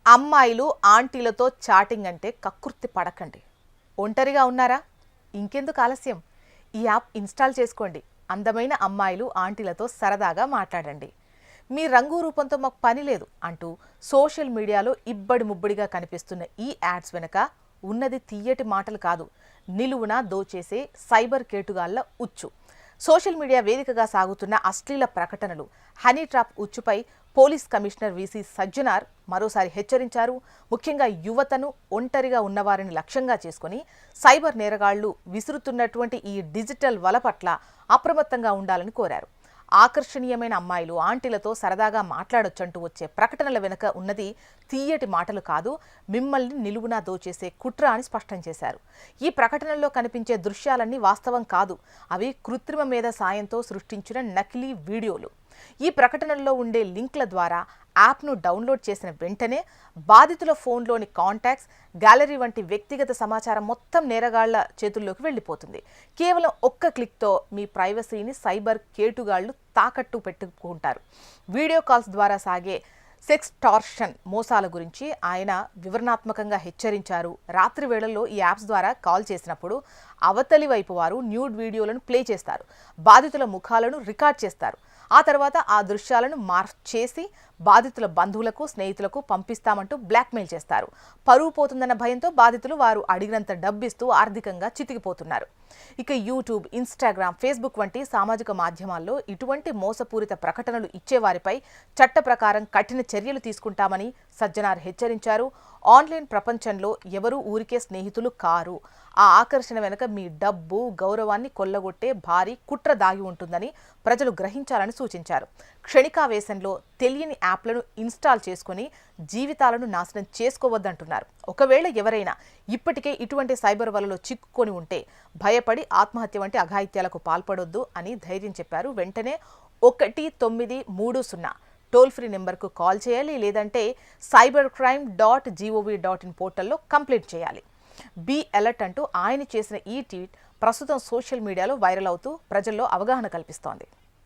అమ్మాయిలు ఆంటీలతో చాటింగ్ అంటే కక్కుర్తి పడకండి. ఒంటరిగా ఉన్నారా? ఇంకెందుకు ఆలస్యం? ఈ యాప్ ఇన్స్టాల్ చేసుకోండి. అందమైన అమ్మాయిలు ఆంటీలతో సరదాగా మాట్లాడండి. మీ రంగు రూపంతో మాకు పని లేదు అంటూ సోషల్ మీడియాలో ఇబ్బడి ముబ్బడిగా కనిపిస్తున్న ఈ యాడ్స్ వెనుక ఉన్నది తీయటి మాటలు కాదు, నిలువునా దోచేసే సైబర్ కేటుగాళ్ల ఉచ్చు. సోషల్ మీడియా వేదికగా సాగుతున్న అశ్లీల ప్రకటనలు, హనీ ట్రాప్ ఉచ్చుపై పోలీస్ కమిషనర్ వీసీ సజ్జనార్ మరోసారి హెచ్చరించారు. ముఖ్యంగా యువతను, ఒంటరిగా ఉన్నవారిని లక్ష్యంగా చేసుకుని సైబర్ నేరగాళ్లు విసురుతున్నటువంటి ఈ డిజిటల్ వల పట్ల అప్రమత్తంగా ఉండాలని కోరారు. ఆకర్షణీయమైన అమ్మాయిలు ఆంటీలతో సరదాగా మాట్లాడొచ్చంటూ వచ్చే ప్రకటనల వెనుక ఉన్నది తీయటి మాటలు కాదు, మిమ్మల్ని నిలువునా దోచేసే కుట్ర అని స్పష్టం చేశారు. ఈ ప్రకటనల్లో కనిపించే దృశ్యాలన్నీ వాస్తవం కాదు, అవి కృత్రిమ మేధ సాయంతో సృష్టించిన నకిలీ వీడియోలు. ఈ ప్రకటనల్లో ఉండే లింక్ల ద్వారా యాప్ను డౌన్లోడ్ చేసిన వెంటనే బాధితుల ఫోన్లోని కాంటాక్ట్స్, గ్యాలరీ వంటి వ్యక్తిగత సమాచారం మొత్తం నేరగాళ్ల చేతుల్లోకి వెళ్లిపోతుంది. కేవలం ఒక్క క్లిక్తో మీ ప్రైవసీని సైబర్ కేటుగాళ్లు తాకట్టు పెట్టుకుంటారు. వీడియో కాల్స్ ద్వారా సాగే సెక్స్టార్షన్ మోసాల గురించి ఆయన వివరణాత్మకంగా హెచ్చరించారు. రాత్రి వేళల్లో ఈ యాప్స్ ద్వారా కాల్ చేసినప్పుడు అవతలి వైపు వారు న్యూడ్ వీడియోలను ప్లే చేస్తారు, బాధితుల ముఖాలను రికార్డ్ చేస్తారు. ఆ తర్వాత ఆ దృశ్యాలను మార్చేసి బాధితుల బంధువులకు, స్నేహితులకు పంపిస్తామంటూ బ్లాక్మెయిల్ చేస్తారు. పరువు పోతుందన్న భయంతో బాధితులు వారు అడిగినంత డబ్బిస్తూ ఆర్థికంగా చితికిపోతున్నారు. ఇక యూట్యూబ్, ఇన్స్టాగ్రామ్, ఫేస్బుక్ వంటి సామాజిక మాధ్యమాల్లో ఇటువంటి మోసపూరిత ప్రకటనలు ఇచ్చేవారిపై చట్ట ప్రకారం కఠిన చర్యలు తీసుకుంటామని సజ్జనార్ హెచ్చరించారు. ఆన్లైన్ ప్రపంచంలో ఎవరూ ఊరికే స్నేహితులు కారు. ఆ ఆకర్షణ వెనుక మీ డబ్బు, గౌరవాన్ని కొల్లగొట్టే భారీ కుట్ర దాగి ఉంటుందని ప్రజలు గ్రహించాలని సూచించారు. క్షణికావేశంలో తెలియని యాప్లను ఇన్స్టాల్ చేసుకుని జీవితాలను నాశనం చేసుకోవద్దంటున్నారు. ఒకవేళ ఎవరైనా ఇప్పటికే ఇటువంటి సైబర్ వలలో చిక్కుకొని ఉంటే భయపడి ఆత్మహత్య వంటి అఘాయిత్యాలకు పాల్పడొద్దు అని ధైర్యం చెప్పారు. వెంటనే 1930 టోల్ ఫ్రీ నెంబర్కు కాల్ చేయాలి, లేదంటే cybercrime.gov.in పోర్టల్లో కంప్లైంట్ చేయాలి. బీ అలర్ట్ అంటూ ఆయన చేసిన ఈ ట్వీట్ ప్రస్తుతం సోషల్ మీడియాలో వైరల్ అవుతూ ప్రజల్లో అవగాహన కల్పిస్తోంది.